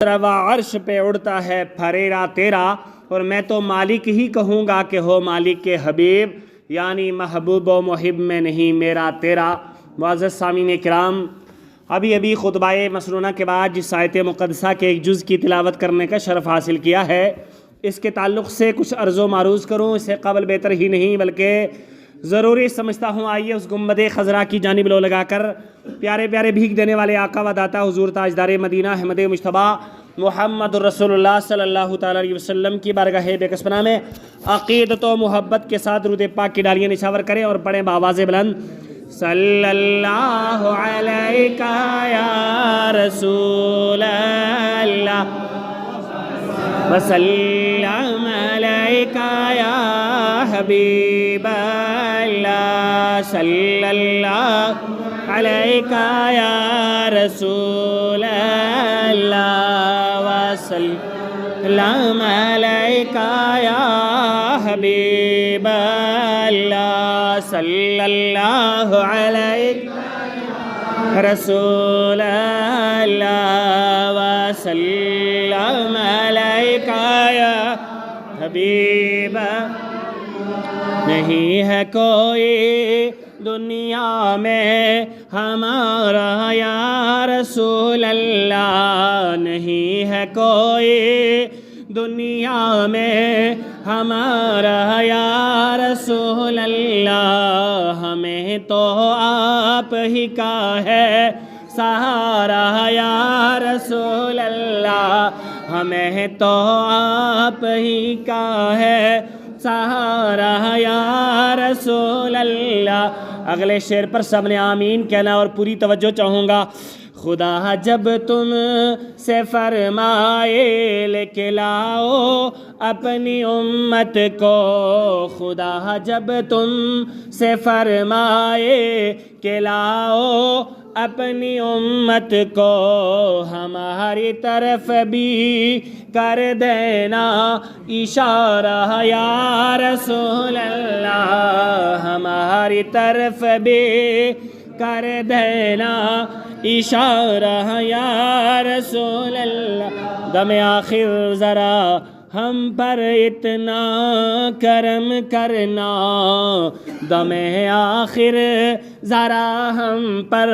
روا عرش پہ اڑتا ہے پھریرا تیرا، اور میں تو مالک ہی کہوں گا کہ ہو مالک کے حبیب، یعنی محبوب و محب میں نہیں میرا تیرا۔ معزز سامعین کرام، ابھی خطبہ مسنونہ کے بعد جس آیت مقدسہ کے ایک جز کی تلاوت کرنے کا شرف حاصل کیا ہے، اس کے تعلق سے کچھ عرض و معروض کروں، اس سے قبل بہتر ہی نہیں بلکہ ضروری سمجھتا ہوں آئیے اس گنبد خضرا کی جانب لو لگا کر پیارے پیارے بھیک دینے والے آقا و داتا حضور تاجدار مدینہ احمد مجتبیٰ محمد رسول اللہ صلی اللہ تعالیٰ علیہ وسلم کی بارگاہ بے کس پناہ میں عقیدت و محبت کے ساتھ درود پاک کی ڈالیاں نچھاور کریں اور پڑھیں بآواز بلند: صلی اللہ علیہ یا رسول اللہ وسلم علیکہ یا حبیب اللہ، صلی اللہ علیکہ یا رسول اللہ وسلم علیکہ یا حبیب اللہ، صلی اللہ علیہ رسول اللہ وسلم علیکہ یا حبیب۔ نہیں ہے کوئی دنیا میں ہمارا یا رسول اللہ، نہیں ہے کوئی دنیا میں ہمارا یا رسول اللہ، ہمیں تو آپ ہی کا ہے سہارا یا رسول اللہ، ہمیں تو آپ ہی کا ہے سہارا یا رسول اللہ۔ اگلے شعر پر سب نے آمین کہنا اور پوری توجہ چاہوں گا۔ خدا جب تم سے فرمائے لے کے لاؤ اپنی امت کو، خدا جب تم سے فرمائے کہ لاؤ اپنی امت کو، ہماری طرف بھی کر دینا اشارہ یا رسول اللہ، ہماری طرف بھی کر دینا اشارہ یا رسول اللہ۔ دم آخر ذرا ہم پر اتنا کرم کرنا، دم آخر ذرا ہم پر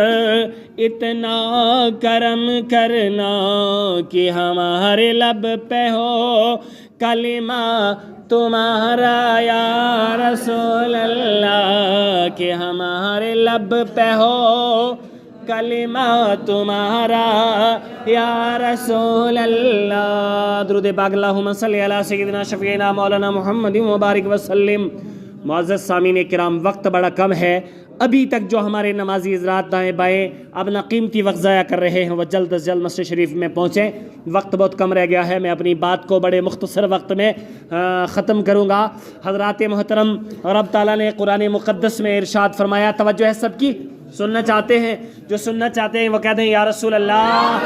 اتنا کرم کرنا کہ ہمارے لب پہ ہو کلمہ تمہارا یا رسول اللہ، کہ ہمارے لب پہ ہو کلمہ تمہارا یا رسول اللہ۔ درود پاک اللہم صلی علی سیدنا شفیعنا مولانا محمد مبارک وسلم۔ معزز سامعین کرام، وقت بڑا کم ہے، ابھی تک جو ہمارے نمازی حضرات دائیں بائیں اپنا قیمتی وقت ضائع کر رہے ہیں وہ جلد از جلد مسجد شریف میں پہنچیں، وقت بہت کم رہ گیا ہے۔ میں اپنی بات کو بڑے مختصر وقت میں ختم کروں گا۔ حضرات محترم، رب تعالیٰ نے قرآن مقدس میں ارشاد فرمایا، توجہ ہے سب کی، سننا چاہتے ہیں؟ جو سننا چاہتے ہیں وہ کہہ دیں یا رسول اللہ۔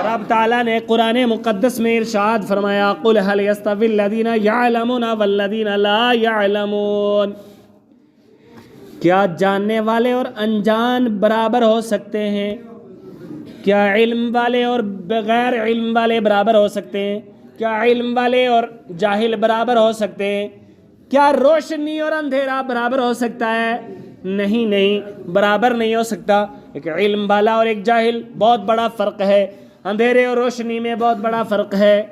رب تعالیٰ نے قرآن مقدس میں ارشاد فرمایا، قُلْ هَلْ يَسْتَوِي الَّذِينَ يَعْلَمُونَ وَالَّذِينَ لَا يَعْلَمُونَ، کیا جاننے والے اور انجان برابر ہو سکتے ہیں؟ کیا علم والے اور بغیر علم والے برابر ہو سکتے ہیں؟ کیا علم والے اور جاہل برابر ہو سکتے ہیں؟ کیا روشنی اور اندھیرا برابر ہو سکتا ہے؟ نہیں، برابر نہیں ہو سکتا۔ ایک علم والا اور ایک جاہل، بہت بڑا فرق ہے، اندھیرے اور روشنی میں بہت بڑا فرق ہے۔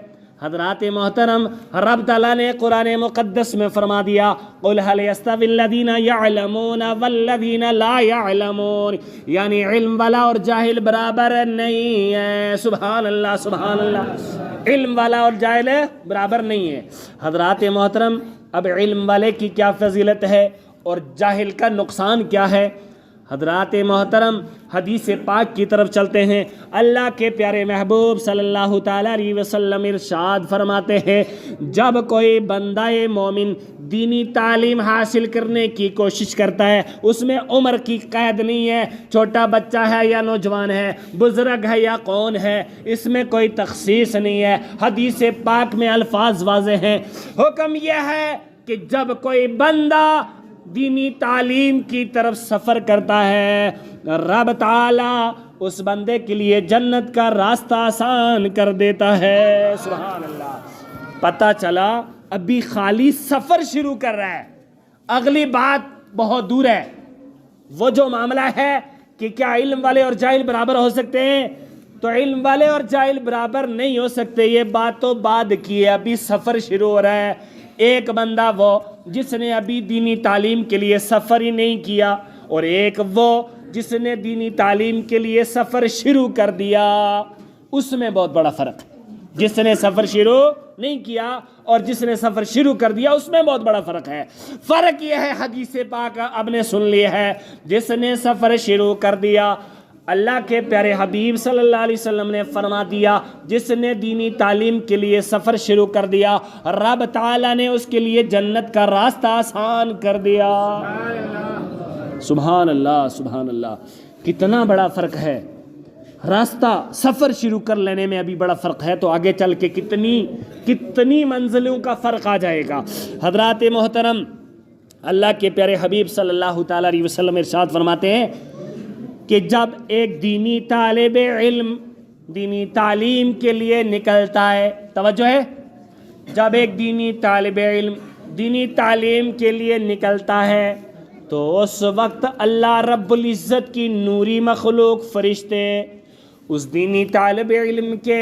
حضرات محترم، رب تعالیٰ نے قرآن مقدس میں فرما دیا، قُلْ هَلْ يَسْتَوِي الَّذِينَ يَعْلَمُونَ وَالَّذِينَ لَا يَعْلَمُونَ، یعنی علم والا اور جاہل برابر نہیں ہے۔ سبحان اللہ، سبحان اللہ، علم والا اور جاہل برابر نہیں ہے۔ حضرات محترم، اب علم والے کی کیا فضیلت ہے اور جاہل کا نقصان کیا ہے؟ حضرات محترم، حدیث پاک کی طرف چلتے ہیں۔ اللہ کے پیارے محبوب صلی اللہ تعالیٰ علیہ وسلم ارشاد فرماتے ہیں، جب کوئی بندہ مومن دینی تعلیم حاصل کرنے کی کوشش کرتا ہے، اس میں عمر کی قید نہیں ہے، چھوٹا بچہ ہے یا نوجوان ہے، بزرگ ہے یا کون ہے، اس میں کوئی تخصیص نہیں ہے۔ حدیث پاک میں الفاظ واضح ہیں، حکم یہ ہے کہ جب کوئی بندہ دینی تعلیم کی طرف سفر کرتا ہے، رب تعالیٰ اس بندے کے لیے جنت کا راستہ آسان کر دیتا ہے. سبحان اللہ. پتہ چلا ابھی خالی سفر شروع کر رہا ہے, اگلی بات بہت دور ہے. وہ جو معاملہ ہے کہ کیا علم والے اور جاہل برابر ہو سکتے ہیں, تو علم والے اور جاہل برابر نہیں ہو سکتے, یہ بات تو بعد کی ہے. ابھی سفر شروع ہو رہا ہے. ایک بندہ وہ جس نے ابھی دینی تعلیم کے لیے سفر ہی نہیں کیا, اور ایک وہ جس نے دینی تعلیم کے لیے سفر شروع کر دیا. اس میں بہت بڑا فرق ہے. جس نے سفر شروع نہیں کیا اور جس نے سفر شروع کر دیا, اس میں بہت بڑا فرق ہے. فرق یہ ہے, حدیث پاک اب نے سن لی ہے, جس نے سفر شروع کر دیا, اللہ کے پیارے حبیب صلی اللہ علیہ وسلم نے فرما دیا, جس نے دینی تعلیم کے لیے سفر شروع کر دیا, رب تعالیٰ نے اس کے لیے جنت کا راستہ آسان کر دیا. سبحان اللہ, سبحان اللہ. کتنا بڑا فرق ہے. راستہ سفر شروع کر لینے میں ابھی بڑا فرق ہے, تو آگے چل کے کتنی منزلوں کا فرق آ جائے گا. حضرات محترم, اللہ کے پیارے حبیب صلی اللہ تعالیٰ علیہ وسلم ارشاد فرماتے ہیں کہ جب ایک دینی طالب علم دینی تعلیم کے لیے نکلتا ہے, توجہ ہے, جب ایک دینی طالب علم دینی تعلیم کے لیے نکلتا ہے تو اس وقت اللہ رب العزت کی نوری مخلوق فرشتے اس دینی طالب علم کے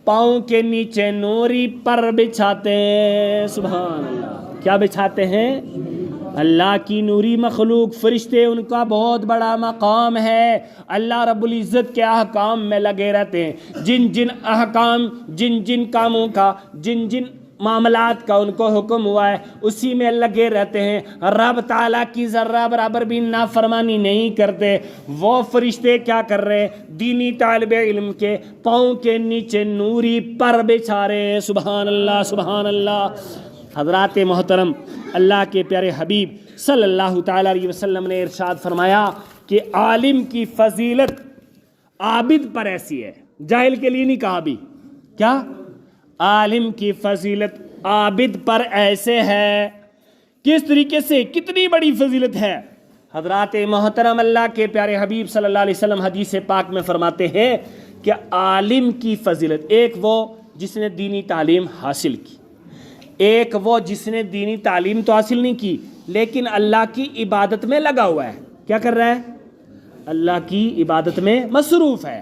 پاؤں کے نیچے نوری پر بچھاتے ہیں. سبحان اللہ. کیا بچھاتے ہیں؟ اللہ کی نوری مخلوق فرشتے, ان کا بہت بڑا مقام ہے. اللہ رب العزت کے احکام میں لگے رہتے ہیں. جن جن احکام, جن جن کاموں کا, جن جن معاملات کا ان کو حکم ہوا ہے, اسی میں لگے رہتے ہیں. رب تعالیٰ کی ذرہ برابر بھی نافرمانی نہیں کرتے. وہ فرشتے کیا کر رہے ہیں؟ دینی طالب علم کے پاؤں کے نیچے نوری پر بچھا رہے ہیں. سبحان اللہ, سبحان اللہ. حضرات محترم, اللہ کے پیارے حبیب صلی اللہ تعالیٰ علیہ وسلم نے ارشاد فرمایا کہ عالم کی فضیلت عابد پر ایسی ہے. جاہل کے لیے نہیں کہا. ابھی کیا؟ عالم کی فضیلت عابد پر ایسے ہے. کس طریقے سے؟ کتنی بڑی فضیلت ہے. حضرات محترم, اللہ کے پیارے حبیب صلی اللہ علیہ وسلم حدیث پاک میں فرماتے ہیں کہ عالم کی فضیلت, ایک وہ جس نے دینی تعلیم حاصل کی, ایک وہ جس نے دینی تعلیم تو حاصل نہیں کی لیکن اللہ کی عبادت میں لگا ہوا ہے. کیا کر رہا ہے؟ اللہ کی عبادت میں مصروف ہے.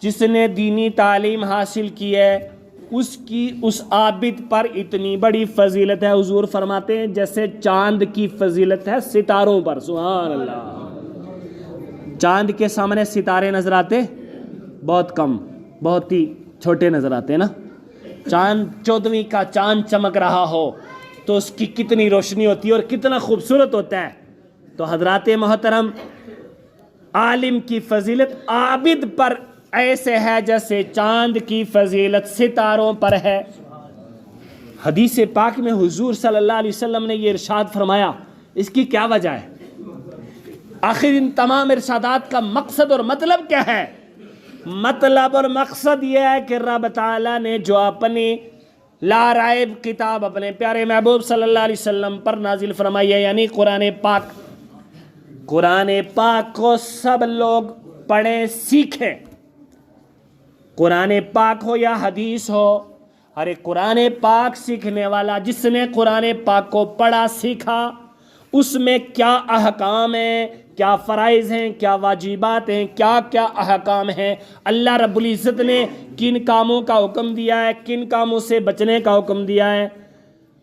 جس نے دینی تعلیم حاصل کی ہے اس عابد پر اتنی بڑی فضیلت ہے. حضور فرماتے ہیں جیسے چاند کی فضیلت ہے ستاروں پر. سبحان اللہ. چاند کے سامنے ستارے نظر آتے بہت کم, بہت ہی چھوٹے نظر آتے ہیں نا. چاند 14ویں کا چاند چمک رہا ہو تو اس کی کتنی روشنی ہوتی ہے اور کتنا خوبصورت ہوتا ہے. تو حضرات محترم, عالم کی فضیلت عابد پر ایسے ہے جیسے چاند کی فضیلت ستاروں پر ہے. حدیث پاک میں حضور صلی اللہ علیہ وسلم نے یہ ارشاد فرمایا, اس کی کیا وجہ ہے؟ آخر ان تمام ارشادات کا مقصد اور مطلب کیا ہے؟ مطلب اور مقصد یہ ہے کہ رب تعالیٰ نے جو اپنی لا رائب کتاب اپنے پیارے محبوب صلی اللہ علیہ وسلم پر نازل فرمائی ہے, یعنی قرآن پاک. قرآن پاک کو سب لوگ پڑھیں سیکھیں. قرآن پاک ہو یا حدیث ہو, ارے قرآن پاک سیکھنے والا جس نے قرآن پاک کو پڑھا سیکھا, اس میں کیا احکام ہیں, کیا فرائض ہیں, کیا واجبات ہیں, کیا کیا احکام ہیں, اللہ رب العزت نے کن کاموں کا حکم دیا ہے, کن کاموں سے بچنے کا حکم دیا ہے.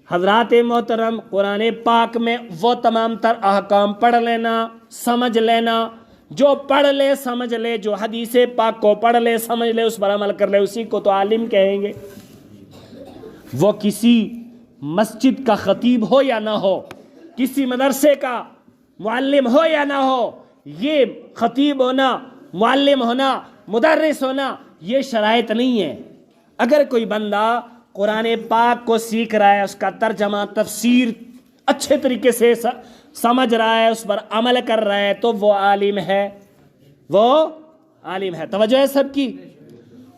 حضرات محترم, قرآن پاک میں وہ تمام تر احکام پڑھ لینا, سمجھ لینا. جو پڑھ لے سمجھ لے, جو حدیث پاک کو پڑھ لے سمجھ لے, اس پر عمل کر لے, اسی کو تو عالم کہیں گے. وہ کسی مسجد کا خطیب ہو یا نہ ہو, کسی مدرسے کا معلم ہو یا نہ ہو, یہ خطیب ہونا, معلم ہونا, مدرس ہونا یہ شرائط نہیں ہے. اگر کوئی بندہ قرآن پاک کو سیکھ رہا ہے, اس کا ترجمہ تفسیر اچھے طریقے سے سمجھ رہا ہے, اس پر عمل کر رہا ہے, تو وہ عالم ہے, وہ عالم ہے. توجہ ہے سب کی.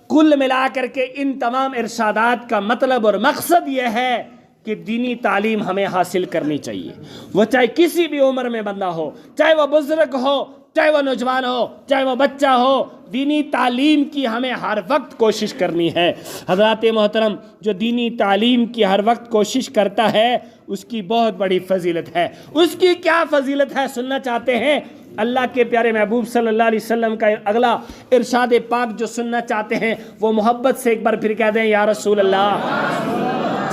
کل ملا کر کے ان تمام ارشادات کا مطلب اور مقصد یہ ہے کہ دینی تعلیم ہمیں حاصل کرنی چاہیے. وہ چاہے کسی بھی عمر میں بندہ ہو, چاہے وہ بزرگ ہو, چاہے وہ نوجوان ہو چاہے وہ بچہ ہو، دینی تعلیم کی ہمیں ہر وقت کوشش کرنی ہے۔ حضرات محترم، جو دینی تعلیم کی ہر وقت کوشش کرتا ہے اس کی بہت بڑی فضیلت ہے۔ اس کی کیا فضیلت ہے سننا چاہتے ہیں؟ اللہ کے پیارے محبوب صلی اللہ علیہ وسلم کا اگلا ارشاد پاک جو سننا چاہتے ہیں وہ محبت سے ایک بار پھر کہہ دیں یا رسول اللہ۔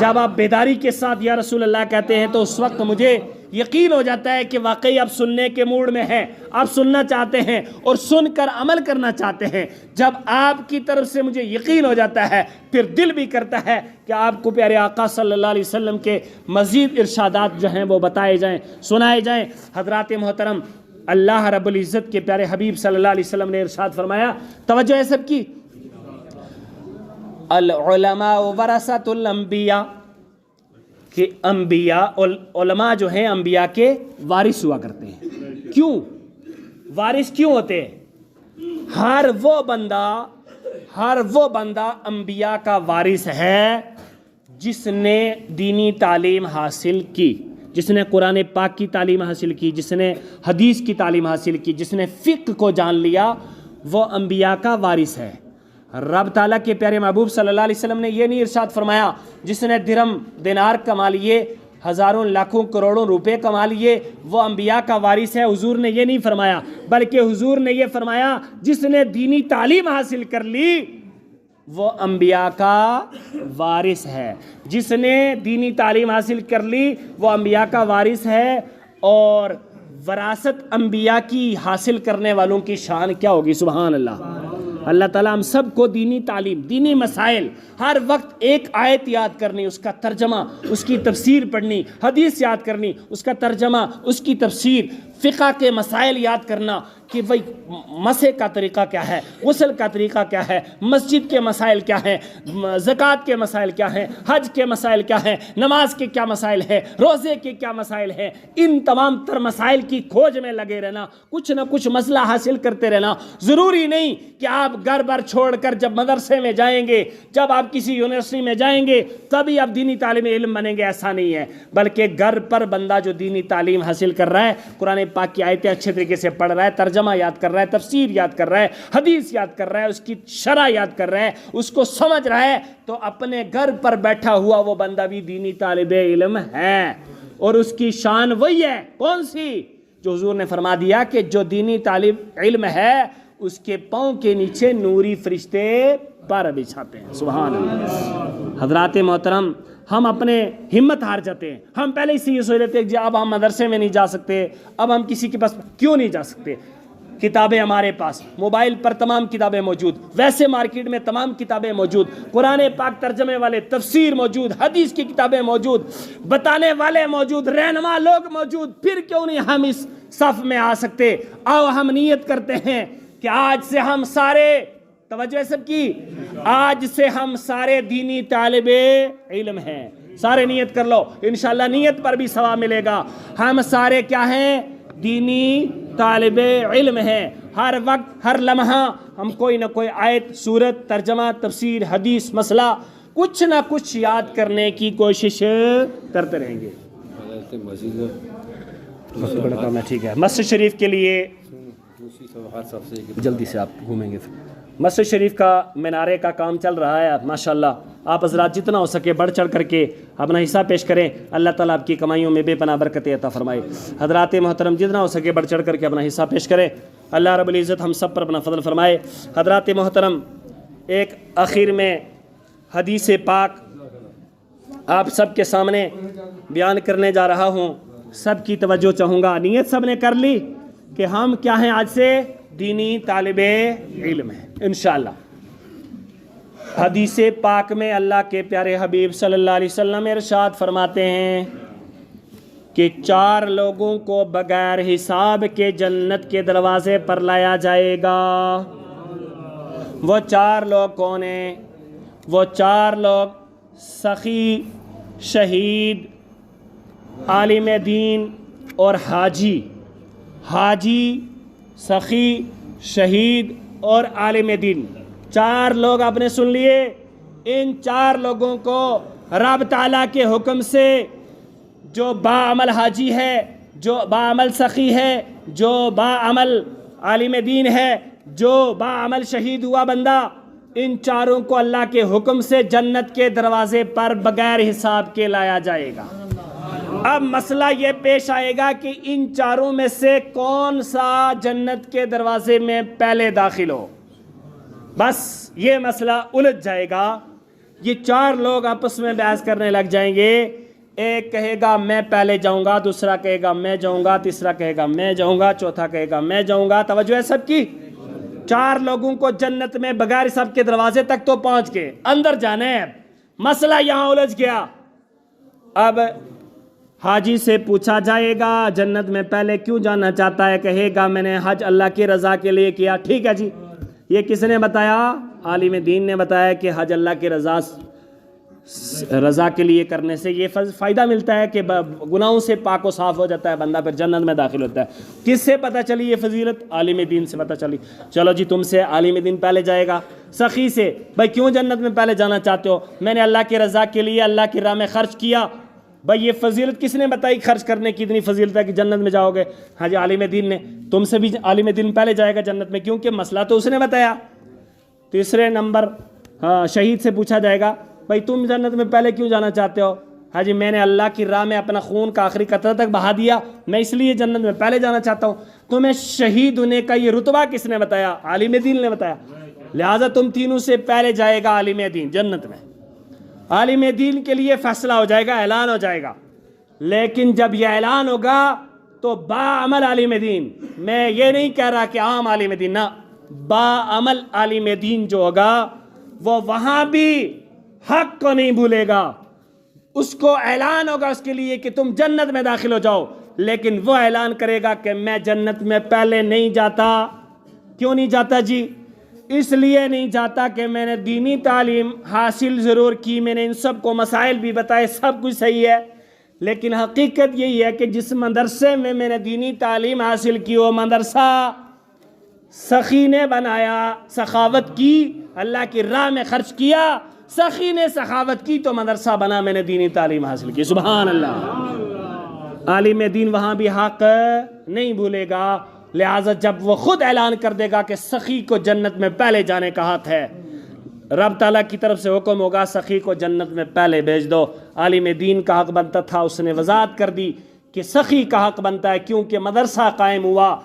جب آپ بیداری کے ساتھ یا رسول اللہ کہتے ہیں تو اس وقت مجھے یقین ہو جاتا ہے کہ واقعی آپ سننے کے موڈ میں ہیں، آپ سننا چاہتے ہیں اور سن کر عمل کرنا چاہتے ہیں۔ جب آپ کی طرف سے مجھے یقین ہو جاتا ہے پھر دل بھی کرتا ہے کہ آپ کو پیارے آقا صلی اللہ علیہ وسلم کے مزید ارشادات جو ہیں وہ بتائے جائیں، سنائے جائیں۔ حضرات محترم، اللہ رب العزت کے پیارے حبیب صلی اللہ علیہ وسلم نے ارشاد فرمایا، توجہ ہے سب کی، العلماء ورثۃ الانبیاء، کہ انبیاء علماء جو ہیں انبیاء کے وارث ہوا کرتے ہیں۔ کیوں وارث کیوں ہوتے ہیں؟ ہر وہ بندہ انبیاء کا وارث ہے جس نے دینی تعلیم حاصل کی، جس نے قرآن پاک کی تعلیم حاصل کی، جس نے حدیث کی تعلیم حاصل کی، جس نے فقہ کو جان لیا، وہ انبیاء کا وارث ہے۔ رب تعالیٰ کے پیارے محبوب صلی اللہ علیہ وسلم نے یہ نہیں ارشاد فرمایا جس نے درہم دینار کما لیے، ہزاروں لاکھوں کروڑوں روپے کما لیے وہ انبیاء کا وارث ہے۔ حضور نے یہ نہیں فرمایا، بلکہ حضور نے یہ فرمایا جس نے دینی تعلیم حاصل کر لی وہ انبیاء کا وارث ہے۔ جس نے دینی تعلیم حاصل کر لی وہ انبیاء کا وارث ہے۔ اور وراثت انبیاء کی حاصل کرنے والوں کی شان کیا ہوگی؟ سبحان اللہ۔ اللہ تعالیٰ ہم سب کو دینی تعلیم، دینی مسائل، ہر وقت ایک آیت یاد کرنی، اس کا ترجمہ، اس کی تفسیر پڑھنی، حدیث یاد کرنی، اس کا ترجمہ، اس کی تفسیر، فقہ کے مسائل یاد کرنا کہ بھئی مسح کا طریقہ کیا ہے، غسل کا طریقہ کیا ہے، مسجد کے مسائل کیا ہیں، زکوٰۃ کے مسائل کیا ہیں، حج کے مسائل کیا ہیں، نماز کے کیا مسائل ہیں، روزے کے کیا مسائل ہیں۔ ان تمام تر مسائل کی کھوج میں لگے رہنا، کچھ نہ کچھ مسئلہ حاصل کرتے رہنا۔ ضروری نہیں کہ آپ گھر بار چھوڑ کر جب مدرسے میں جائیں گے، جب آپ کسی یونیورسٹی میں جائیں گے تبھی آپ دینی تعلیم علم بنیں گے، ایسا نہیں ہے۔ بلکہ گھر پر بندہ جو دینی تعلیم حاصل کر رہا ہے، قرآن پاک کی آیتیں اچھے طریقے سے پڑھ رہا ہے، ترجمہ یاد کر رہا ہے، تفسیر یاد کر رہا ہے، حدیث یاد کر رہا ہے، اس کی شرح یاد کر رہا ہے، اس کو سمجھ رہا ہے، تو اپنے گھر پر بیٹھا ہوا وہ بندہ بھی دینی طالب علم ہے۔ اور اس کی شان وہی ہے، کون سی؟ جو حضور نے فرما دیا کہ جو دینی طالب علم ہے اس کے پاؤں کے نیچے نوری فرشتے پر بچھاتے ہیں۔ سبحان اللہ۔ حضرات محترم، ہم اپنے ہمت ہار جاتے ہیں۔ ہم پہلے ہی سے یہ سوچ لیتے ہیں کہ اب ہم مدرسے میں نہیں جا سکتے، اب ہم کسی کے پاس کیوں نہیں جا سکتے؟ کتابیں ہمارے پاس، موبائل پر تمام کتابیں موجود، ویسے مارکیٹ میں تمام کتابیں موجود، قرآن پاک ترجمے والے تفسیر موجود، حدیث کی کتابیں موجود، بتانے والے موجود، رہنما لوگ موجود، پھر کیوں نہیں ہم اس صف میں آ سکتے؟ آؤ ہم نیت کرتے ہیں کہ آج سے ہم سارے، توجہ سب کی، آج سے ہم سارے دینی طالب علم ہیں۔ سارے نیت کر لو، انشاءاللہ نیت پر بھی ثواب ملے گا۔ ہم سارے کیا ہیں؟ دینی طالب علم ہیں۔ ہر وقت، ہر لمحہ ہم کوئی نہ کوئی آیت، سورت، ترجمہ، تفسیر، حدیث، مسئلہ کچھ نہ کچھ یاد کرنے کی کوشش کرتے رہیں گے۔ ٹھیک ہے، مسجد شریف کے لیے جلدی سے آپ گھومیں گے۔ مسجد شریف کا مینارے کا کام چل رہا ہے ماشاءاللہ۔ آپ حضرات جتنا ہو سکے بڑھ چڑھ کر کے اپنا حصہ پیش کریں، اللہ تعالیٰ آپ کی کمائیوں میں بے پناہ برکت عطا فرمائے۔ حضرات محترم جتنا ہو سکے بڑھ چڑھ کر کے اپنا حصہ پیش کریں، اللہ رب العزت ہم سب پر اپنا فضل فرمائے۔ حضرات محترم، ایک آخر میں حدیث پاک آپ سب کے سامنے بیان کرنے جا رہا ہوں، سب کی توجہ چاہوں گا۔ نیت سب نے کر لی کہ ہم کیا ہیں؟ آج سے دینی طالب علم ہیں انشاءاللہ۔ حدیث پاک میں اللہ کے پیارے حبیب صلی اللہ علیہ وسلم ارشاد فرماتے ہیں کہ 4 لوگوں کو بغیر حساب کے جنت کے دروازے پر لایا جائے گا۔ وہ 4 لوگ کون ہیں؟ وہ 4 لوگ سخی، شہید، عالم دین اور حاجی۔ حاجی، سخی، شہید اور عالم دین، 4 لوگ آپ نے سن لیے۔ ان 4 لوگوں کو رب تعالیٰ کے حکم سے جو باعمل حاجی ہے، جو باعمل سخی ہے، جو باعمل عالم دین ہے، جو باعمل شہید ہوا بندہ، ان چاروں کو اللہ کے حکم سے جنت کے دروازے پر بغیر حساب کے لایا جائے گا۔ اب مسئلہ یہ پیش آئے گا کہ ان چاروں میں سے کون سا جنت کے دروازے میں پہلے داخل ہو۔ بس یہ مسئلہ الجھ جائے گا۔ یہ چار لوگ آپس میں بحث کرنے لگ جائیں گے، ایک کہے گا میں پہلے جاؤں گا، دوسرا کہے گا میں جاؤں گا، تیسرا کہے گا میں جاؤں گا، چوتھا کہے گا میں جاؤں گا۔ توجہ ہے سب کی؟ چار لوگوں کو جنت میں بغیر حساب کے دروازے تک تو پہنچ کے اندر جانا ہے۔ مسئلہ یہاں الجھ گیا۔ اب حاجی سے پوچھا جائے گا جنت میں پہلے کیوں جانا چاہتا ہے، کہے گا میں نے حج اللہ کی رضا کے لیے کیا۔ ٹھیک ہے جی، یہ کس نے بتایا؟ عالم دین نے بتایا کہ حج اللہ کی رضا کے لیے کرنے سے یہ فائدہ ملتا ہے کہ گناہوں سے پاک و صاف ہو جاتا ہے بندہ، پھر جنت میں داخل ہوتا ہے۔ کس سے پتہ چلی یہ فضیلت؟ عالم دین سے پتہ چلی۔ چلو جی، تم سے عالم دین پہلے جائے گا۔ سخی سے، بھائی کیوں جنت میں پہلے جانا چاہتے ہو؟ میں نے اللہ کی رضا کے لیے اللہ کی راہ میں خرچ کیا۔ بھائی یہ فضیلت کس نے بتائی؟ خرچ کرنے کی اتنی فضیلت ہے کہ جنت میں جاؤ گے۔ ہاں جی، عالم دین نے۔ تم سے بھی عالم دین پہلے جائے گا جنت میں، کیونکہ مسئلہ تو اس نے بتایا۔ تیسرے نمبر شہید سے پوچھا جائے گا بھائی تم جنت میں پہلے کیوں جانا چاہتے ہو؟ ہاں جی، میں نے اللہ کی راہ میں اپنا خون کا آخری قطرہ تک بہا دیا، میں اس لیے جنت میں پہلے جانا چاہتا ہوں۔ تمہیں شہید ہونے کا یہ رتبہ کس نے بتایا؟ عالم دین نے بتایا۔ لہٰذا تم تینوں سے پہلے جائے گا عالم دین جنت میں۔ عالم دین کے لیے فیصلہ ہو جائے گا، اعلان ہو جائے گا۔ لیکن جب یہ اعلان ہوگا تو باعمل عالم دین، میں یہ نہیں کہہ رہا کہ عام عالم دین، نہ، باعمل عالم دین جو ہوگا وہ وہاں بھی حق کو نہیں بھولے گا۔ اس کو اعلان ہوگا اس کے لیے کہ تم جنت میں داخل ہو جاؤ، لیکن وہ اعلان کرے گا کہ میں جنت میں پہلے نہیں جاتا۔ کیوں نہیں جاتا جی؟ اس لیے نہیں جاتا کہ میں نے دینی تعلیم حاصل ضرور کی، میں نے ان سب کو مسائل بھی بتائے، سب کچھ صحیح ہے، لیکن حقیقت یہی ہے کہ جس مدرسے میں میں نے دینی تعلیم حاصل کی وہ مدرسہ سخی نے بنایا، سخاوت کی، اللہ کی راہ میں خرچ کیا، سخی نے سخاوت کی تو مدرسہ بنا، میں نے دینی تعلیم حاصل کی۔ سبحان اللہ۔ عالم دین وہاں بھی حق نہیں بھولے گا، لہٰذا جب وہ خود اعلان کر دے گا کہ سخی کو جنت میں پہلے جانے کا حق ہے، رب تعالیٰ کی طرف سے حکم ہوگا سخی کو جنت میں پہلے بھیج دو۔ عالم دین کا حق بنتا تھا، اس نے وضاحت کر دی کہ سخی کا حق بنتا ہے، کیونکہ مدرسہ قائم ہوا۔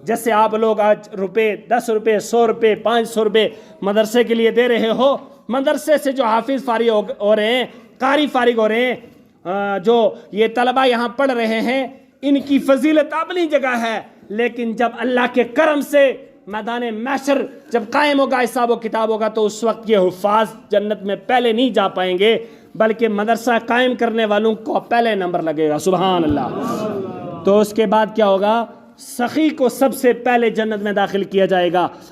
جیسے آپ لوگ آج روپے 10 روپے 100 روپے 500 روپے مدرسے کے لیے دے رہے ہو، مدرسے سے جو حافظ فارغ ہو رہے ہیں، قاری فارغ ہو رہے ہیں، جو یہ طلبہ یہاں پڑھ رہے ہیں، ان کی فضیلت اپنی جگہ ہے، لیکن جب اللہ کے کرم سے میدان محشر جب قائم ہوگا، حساب و کتاب ہوگا، تو اس وقت یہ حفاظ جنت میں پہلے نہیں جا پائیں گے، بلکہ مدرسہ قائم کرنے والوں کو پہلے نمبر لگے گا۔ سبحان اللہ۔ تو اس کے بعد کیا ہوگا؟ سخی کو سب سے پہلے جنت میں داخل کیا جائے گا۔